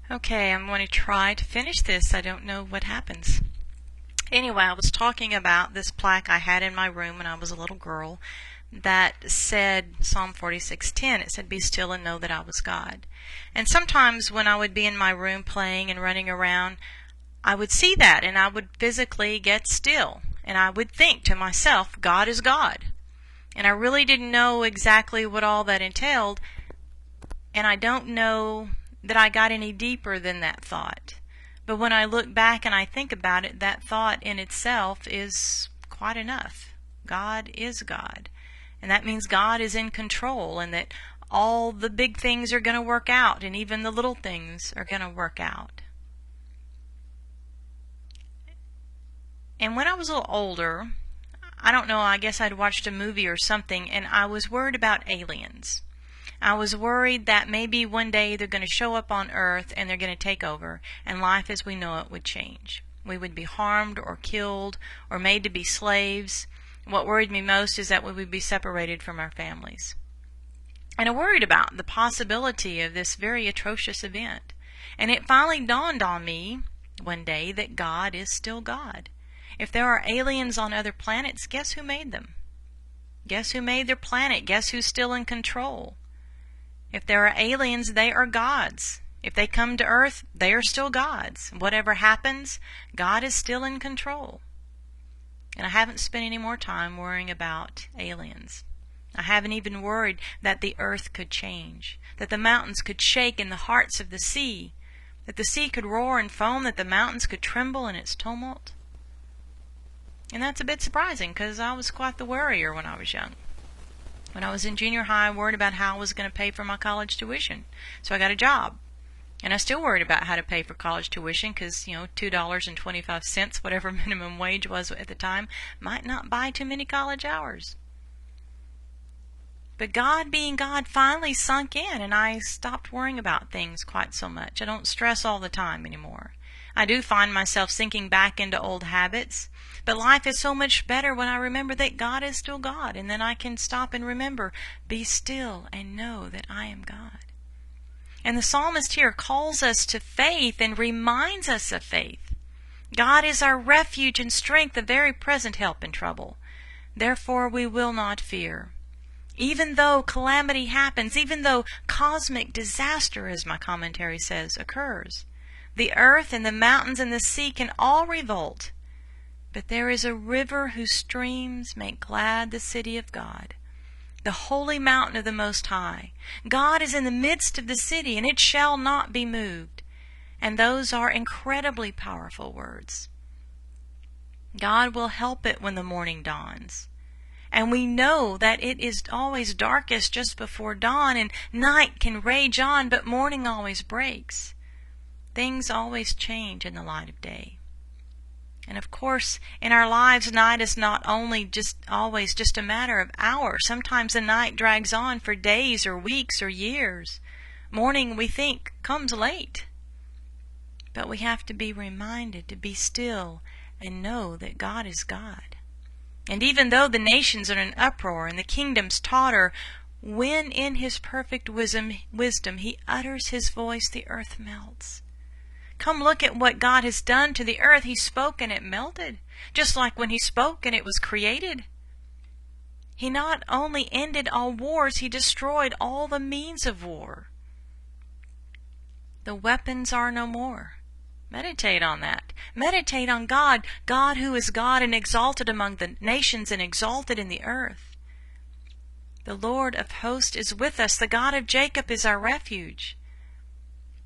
Okay, I'm going to try to finish this. I don't know what happens. Anyway, I was talking about this plaque I had in my room when I was a little girl that said Psalm 46:10. It said, "Be still and know that I was God." And sometimes when I would be in my room playing and running around, I would see that and I would physically get still. And I would think to myself, God is God. And I really didn't know exactly what all that entailed. And I don't know that I got any deeper than that thought. But when I look back and I think about it, that thought in itself is quite enough. God is God. And that means God is in control and that all the big things are going to work out and even the little things are going to work out. And when I was a little older, I don't know, I guess I'd watched a movie or something and I was worried about aliens. I was worried that maybe one day they're going to show up on Earth and they're going to take over, and life as we know it would change. We would be harmed or killed or made to be slaves. What worried me most is that we would be separated from our families. And I worried about the possibility of this very atrocious event. And it finally dawned on me one day that God is still God. If there are aliens on other planets, guess who made them? Guess who made their planet? Guess who's still in control? If there are aliens, they are gods. If they come to Earth, they are still gods. Whatever happens, God is still in control. And I haven't spent any more time worrying about aliens. I haven't even worried that the Earth could change, that the mountains could shake in the hearts of the sea, that the sea could roar and foam, that the mountains could tremble in its tumult. And that's a bit surprising because I was quite the worrier when I was young. When I was in junior high, I worried about how I was going to pay for my college tuition. So I got a job. And I still worried about how to pay for college tuition because, $2.25, whatever minimum wage was at the time, might not buy too many college hours. But God being God finally sunk in and I stopped worrying about things quite so much. I don't stress all the time anymore. I do find myself sinking back into old habits, but life is so much better when I remember that God is still God, and then I can stop and remember, be still and know that I am God. And the psalmist here calls us to faith and reminds us of faith. God is our refuge and strength, a very present help in trouble. Therefore we will not fear. Even though calamity happens, even though cosmic disaster, as my commentary says, occurs, the earth and the mountains and the sea can all revolt. But there is a river whose streams make glad the city of God, the holy mountain of the Most High. God is in the midst of the city, and it shall not be moved. And those are incredibly powerful words. God will help it when the morning dawns. And we know that it is always darkest just before dawn, and night can rage on, but morning always breaks. Things always change in the light of day. And of course, in our lives, night is not only always just a matter of hours. Sometimes the night drags on for days or weeks or years. Morning, we think, comes late. But we have to be reminded to be still and know that God is God. And even though the nations are in uproar and the kingdoms totter, when in His perfect wisdom He utters His voice, the earth melts. Come look at what God has done to the earth. He spoke and it melted, just like when He spoke and it was created. He not only ended all wars, He destroyed all the means of war. The weapons are no more. Meditate on that. Meditate on God, God who is God and exalted among the nations and exalted in the earth. The Lord of hosts is with us. The God of Jacob is our refuge.